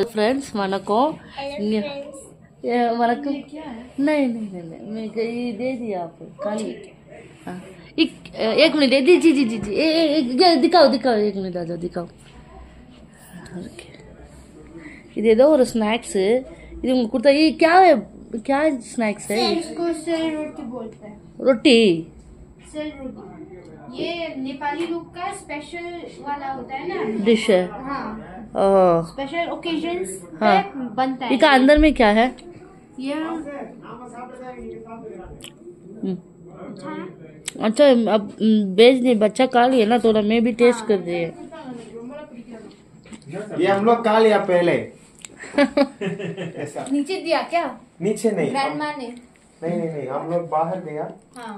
Friends vanakkam vanakkam नहीं नहीं नहीं मैं दे दिया आपको खाली एक मिनट जी जी जी जी दिखाओ दिखाओ एक मिनट आ जाओ दिखाओ இது ஏதோ ஒரு ஸ்நாக்ஸ் இது உங்களுக்கு கொடுத்தா ये क्या स्नैक्स है इसको सेल रोटी बोलते हैं रोटी सेल रोटी ये नेपाली लोग का स्पेशल वाला होता है ना डिश है हाँ स्पेशल ओकेजन्स पे बनता है इसका अंदर में क्या है ये अच्छा अब बेच नहीं बच्चा खा लिया ना थोड़ा मैं भी टेस्ट कर दिए ये हम लोग खा लिया पहले ऐसा नीचे दिया क्या नीचे नहीं ग्रैंडमा ने नहीं हम लोग बाहर गया हाँ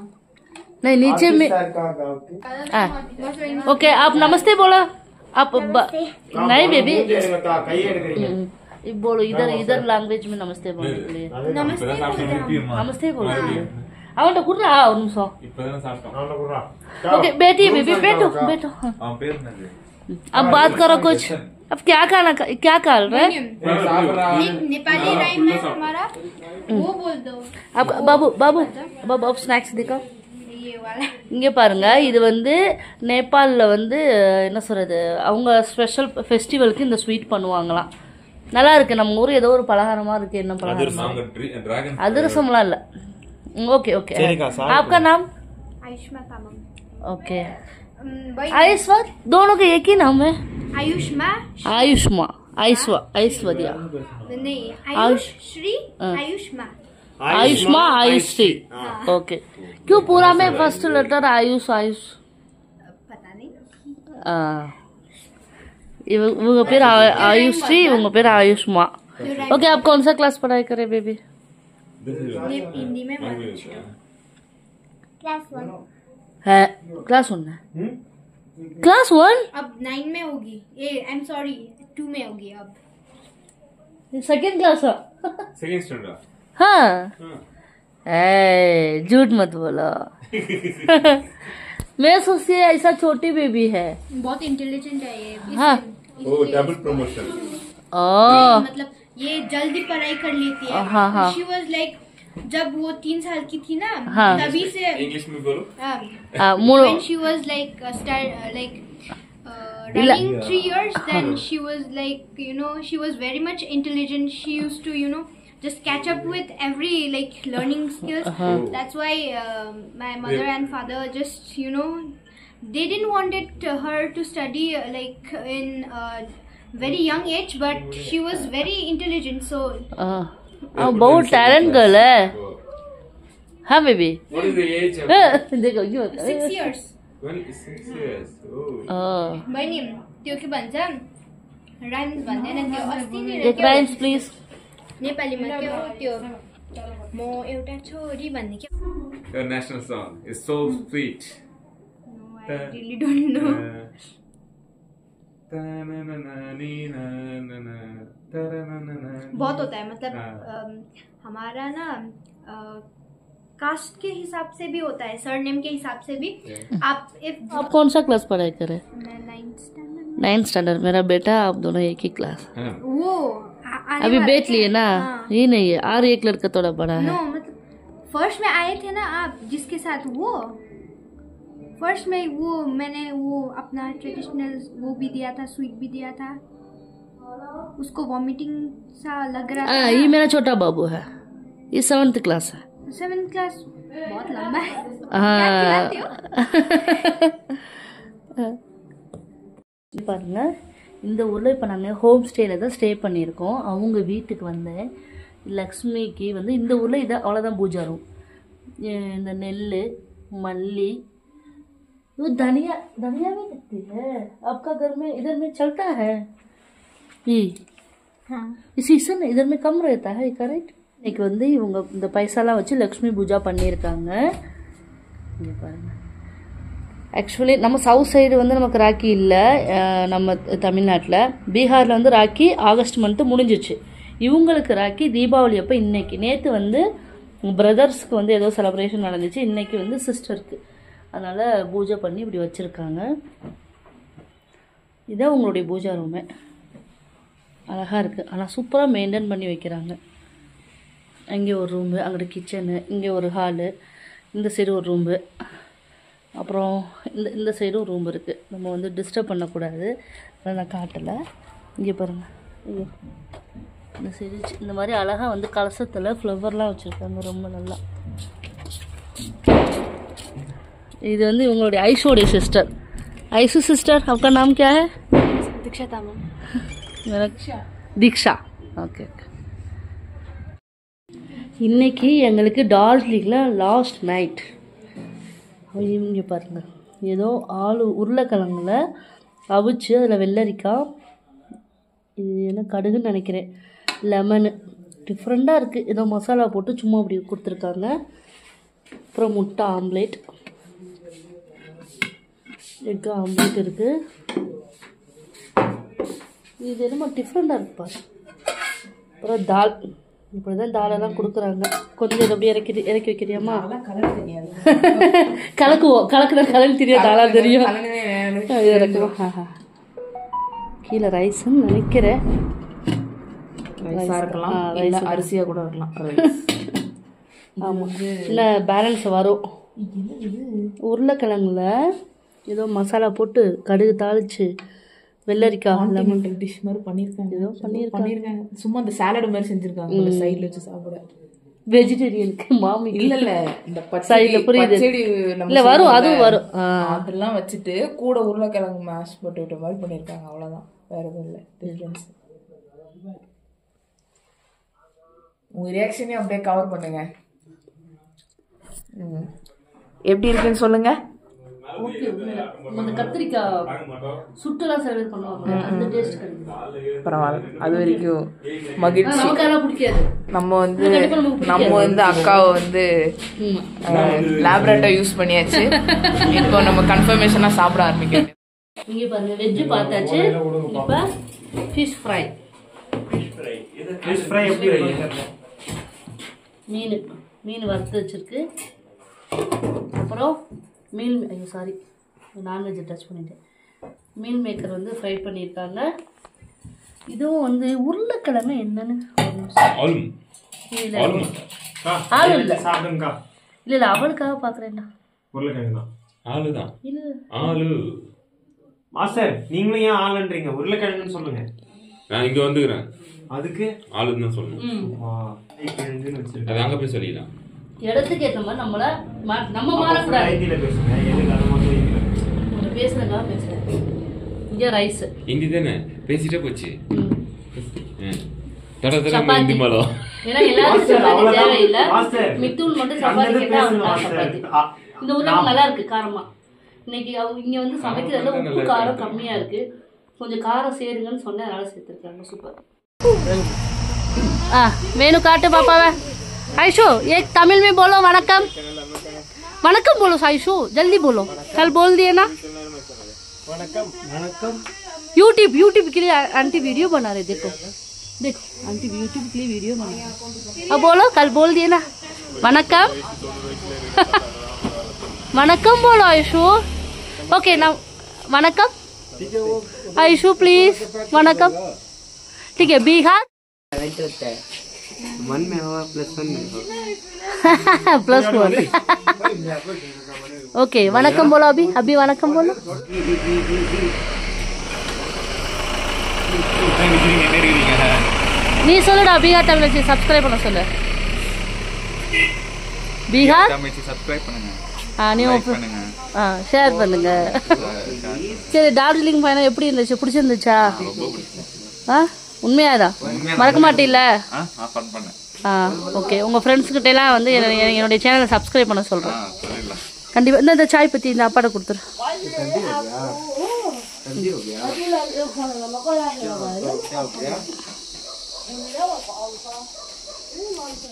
नहीं नीचे में ओके आप नमस्ते बोला आप नहीं बेबी बोलो इधर लैंग्वेज में नमस्ते बोलने के लिए नमस्ते बोलो அவன்ட குடுறா ஒரு நிமிஷம் ओके बेटी बेबी बैठो बैठो अब बात करो कुछ अब क्या खा रहे हैं नेपाली राइम है हमारा वो बोल दो अब बाबू बाबू बाबू अब स्नैक्स दिखाओ இங்க பாருங்க இது வந்து நேபாளில் வந்து என்ன சொல்றது அவங்க ஸ்பெஷல் ஃபெஸ்டிவலுக்கு இந்த ஸ்வீட் பண்ணுவாங்களாம் நல்லா இருக்கு நம்ம ஊர் ஏதோ ஒரு பலகாரமா இருக்கு என்ன பலகாரம் அதிரசம்லாம் இல்ல ओके ओके आपका नाम आयुष्मा तामम ओके आयुष्मा दोनों का एक ही नाम है आयुष्मा आयुष्मा ऐश्वर्या नहीं आयुश्री आयुष्मा आयुष्मा आयुश्री ओके क्यों पूरा में फर्स्ट लेटर आयुष पता नहीं इवங்க பேர் आयुश्री इवங்க பேர் आयुष्मा ओके आप कौन सा क्लास पढ़ाई करे बेबी हिंदी में क्लास 1 है क्लास 1 है क्लास 1 अब 9 में होगी ये आई एम सॉरी 2 में होगी अब सेकंड क्लास है सेकंड स्टैंडर्ड हाँ झूठ मत बोलो मैं सोची ऐसा छोटी बेबी है बहुत इंटेलिजेंट है ये हाँ ओ डबल प्रमोशन मतलब ये जल्दी पढ़ाई कर लेती है हाँ हाँ शी वाज लाइक जब वो 3 साल की थी ना हाँ तभी से इंग्लिश में बोलो when she was like running 3 years then she was like she was very much intelligent she used to just catch up with every like learning skills that's why my mother and father just they didn't wanted her to study like in very young age but she was very intelligent so बहुत talent girl है हाँ baby what is the age of देखो क्यों 6 years 6 years oh बनी त्यो के भन्छ rhymes भन्दैन त्यो अस्ति नै एक राइम्स प्लिज नेपालीमा के हो त्यो म एउटा छोरी भन्ने के your national song is so sweet I really don't know बहुत होता है मतलब हमारा ना कास्ट के हिसाब से भी होता है सरनेम के हिसाब से भी आप कौन सा क्लास पढ़ाई करे मैं 9th स्टैंडर्ड मेरा बेटा आप दोनों एक ही क्लास वो अभी बेच लिए ना ये नहीं है और एक लड़का थोड़ा बड़ा है मतलब फर्स्ट में आए थे ना आप जिसके साथ वो फर्स्ट में वो मैंने वो अपना ट्रेडिशनल वो भी दिया था स्वीट भी दिया था उसको वॉमिटिंग सा लग रहा था ये मेरा छोटा बाबू है ये 7th क्लास है 7th क्लास बहुत लंबा है பாருங்க இந்த ஊரில் இப்போ நாங்கள் ஹோம் ஸ்டேயில் தான் ஸ்டே பண்ணியிருக்கோம் அவங்க வீட்டுக்கு வந்தேன் லக்ஷ்மிக்கு வந்து இந்த ஊரில் இதை அவ்வளோதான் பூஜா ரூம் இந்த நெல் மல்லி वो धनिया भी दिखती है आपका घर में इधर में चलता है ये हाँ इस सीजन इधर में कम रहता है करेक्ट இன்னைக்கு வந்து இவங்க இந்த பைசாலாம் வச்சு லக்ஷ்மி பூஜா பண்ணியிருக்காங்க இங்கே பாருங்க ஆக்சுவலி நம்ம சவுத் சைடு வந்து நமக்கு ராக்கி இல்லை நம்ம தமிழ்நாட்டில் பீகாரில் வந்து ராக்கி ஆகஸ்ட் மந்த்து முடிஞ்சிச்சு இவங்களுக்கு ராக்கி தீபாவளி அப்போ இன்னைக்கு நேற்று வந்து பிரதர்ஸ்க்கு வந்து ஏதோ செலிப்ரேஷன் நடந்துச்சு இன்னைக்கு வந்து சிஸ்டருக்கு அதனால் பூஜை பண்ணி இப்படி வச்சுருக்காங்க இதான் உங்களுடைய பூஜா ரூமு அழகாக இருக்குது. ஆனால் சூப்பராக மெயின்டைன் பண்ணி வைக்கிறாங்க. அங்கே ஒரு ரூமு, அங்கிட்ட கிச்சனு, இங்கே ஒரு ஹாலு, இந்த சைடு ஒரு ரூமு, அப்புறம் இந்த சைடும் ரூம் இருக்குது. நம்ம வந்து டிஸ்டர்ப் பண்ணக்கூடாது, அதை நான் காட்டலை. இங்கே பாருங்கள், ஐயோ இந்த சைடு இந்த மாதிரி அழகாக வந்து கலசத்தில் ஃப்ளவர்லாம் வச்சுருக்காங்க, ரொம்ப நல்லா. இது வந்து இவங்களுடைய ஐஷோடைய சிஸ்டர். ஐஷு சிஸ்டர், आपका नाम क्या है? दीक्षा तामम. தீக்ஷா. Okay okay. இன்றைக்கி எங்களுக்கு டார்ஜிலிங்கில் லாஸ்ட் நைட். இங்கே பாருங்கள், ஏதோ உருளைக்கிழங்குல அவிச்சு அதில் வெள்ளரிக்காய், இது என்ன கடுகுன்னு நினைக்கிறேன், லெமனு, டிஃப்ரெண்ட்டாக இருக்குது. ஏதோ மசாலா போட்டு சும்மா அப்படி கொடுத்துருக்காங்க. அப்புறம் முட்டை ஆம்லேட், எக் ஆம்லேட் இருக்குது. இது என்னமோ டிஃப்ரெண்ட்டாக இருக்குது பாரு. அப்புறம் தால், இப்படி தான் தாலெல்லாம் கொடுக்குறாங்க. கொஞ்சம் இதை அப்படியே இறக்கி வைக்கிறியாம்மா? கலக்குவோம், கலக்குற கலன்னு தெரியாது, தாலா தெரியும். இறக்குவோம். கீழே ரைஸ்ன்னு நினைக்கிறேன், அரிசியாக கூட இருக்கலாம். ஆமாம், இல்லை பேலன்ஸ் வரும். உருளைக்கிழங்குல ஏதோ மசாலா போட்டு கடுகு தாளிச்சு வெள்ளரிக்காய் லெமன் டிஷ் மாதிரி பண்ணியிருக்காங்க. ஏதோ பண்ணியிருக்காங்க. சும்மா அந்த சாலட் மாதிரி செஞ்சுருக்காங்க, சைடில் வச்சு சாப்பிட. வெஜிடேரியனுக்கு மாமி இல்ல இந்த சைடில் புரியுது. இல்லை வரும், அதுவும் வரும். அதெல்லாம் வச்சுட்டு கூட உருளைக்கிழங்கு மேஷ் போட்டு விட்ட மாதிரி பண்ணியிருக்காங்க. அவ்வளோதான், வேற எதுவும் இல்லை டிஃப்ரென்ஸ். உங்க ரியாக்ஷனையும் அப்படியே கவர் பண்ணுங்க. எப்படி இருக்குன்னு சொல்லுங்க. ஓகே, அந்த கத்திரிக்காய் சுட்டுலாம் சர்வ் பண்ணுவாங்க, அந்த டேஸ்ட் கிடைக்கும். பரவாயில்ல, அது வரைக்கும் மகிழ்ச்சி. நமக்கெல்லாம் பிடிக்காது. நம்ம வந்து அக்காவை வந்து லேப்ரேட்டரி யூஸ் பண்ணியாச்சு. இப்போ நம்ம கன்ஃபர்மேஷனாக சாப்பிட ஆரம்பிக்கணும். இங்கே பாருங்க, வெஜ்ஜு பார்த்தாச்சு. இப்போ ஃபிஷ் ஃப்ரை. ஃபிஷ் ஃப்ரை எப்படி வைங்க? மீன் வறுத்து வச்சிருக்கு. அப்புறம் சாரி நான்வெஜ் டச் பண்ணிட்டேன். மீல் மேக்கர் வந்து ஃப்ரை பண்ணியிருக்காங்க. இதுவும் வந்து உருளைக்கிழமை என்னன்னு ஆளு இல்லை சாப்பிடுங்கக்கா. இல்லை அவளுக்காக பார்க்குறேன்டா. உருளைக்கிழங்கு தான் ஆளுதான். இல்லை ஆளு மாஸ்டர், நீங்களும் ஏன் ஆளுன்றீங்க? உருளைக்கிழங்குன்னு சொல்லுங்க. நான் இங்க வந்துக்கிறேன், அதுக்கு ஆளுன்னு தான் சொல்லணும். அது அங்க போய் சொல்லிடலாம். இடத்துக்கு ஏற்ற மாதிரி நம்ம மாறக்கூடாது. ஹிந்தியில பேசுங்க, எதுக்கு அதை மட்டும் இங்கிலீஷ் பேசுறேங்க பேசுறேன். இங்கே ரைஸ் ஹிந்தி தானே பேசிட்டே போச்சு. சப்பாத்தி. ஏன்னா எல்லாரும் சப்பாத்தி தேவையில்லை, மித்தூள் மட்டும் சப்பாத்தி கேட்டா அவனுக்கு சப்பாத்தி. இந்த உருளைக்கிழங்கு நல்லா இருக்கு காரமா. இன்னைக்கு அவங்க இங்க வந்து சமைக்கிறதுல உப்பு காரம் கம்மியா இருக்கு, கொஞ்சம் காரம் சேருங்கன்னு சொன்னேன், அதனால சேர்த்துருக்காங்க. சூப்பர். मेनू काटे पापा वे। आयशु एक तमिल में बोलो वणक्कम। वणक्कम बोलो आयशु, जल्दी बोलो, कल बोल दिए ना। यूट्यूब के लिए आंटी वीडियो बना रहे, देखो देखो आंटी यूट्यूब के लिए वीडियो बना रहे। अब बोलो, कल बोल दिए ना वणक्कम। वणक्कम बोलो आयशु। ओके ना, वणक्कम आयशु प्लीज, वणक्कम। ठीक है, बिहार मन में होगा +1 में +1। ओके, वणक्कम बोलो, अभी वणक्कम बोलो। நீ சொல்லுடா, பீகார் தமிழ் வச்சு சப்ஸ்கிரைப் பண்ண சொல்லு. பீகார் தமிழ் வச்சு சப்ஸ்கிரைப் பண்ணுங்க, நீ ஷேர் பண்ணுங்க. சரி, டார்ஜிலிங் பயணம் எப்படி இருந்துச்சு? பிடிச்சிருந்துச்சா? உண்மையாதான் மறக்க மாட்டீல்ல? ஓகே, உங்கள் ஃப்ரெண்ட்ஸ்கிட்ட எல்லாம் வந்து என்னுடைய சேனலை சப்ஸ்கிரைப் பண்ண சொல்கிறேன் கண்டிப்பாக. இந்த சாய் பற்றி இந்த அப்பாட்ட கொடுத்துரு.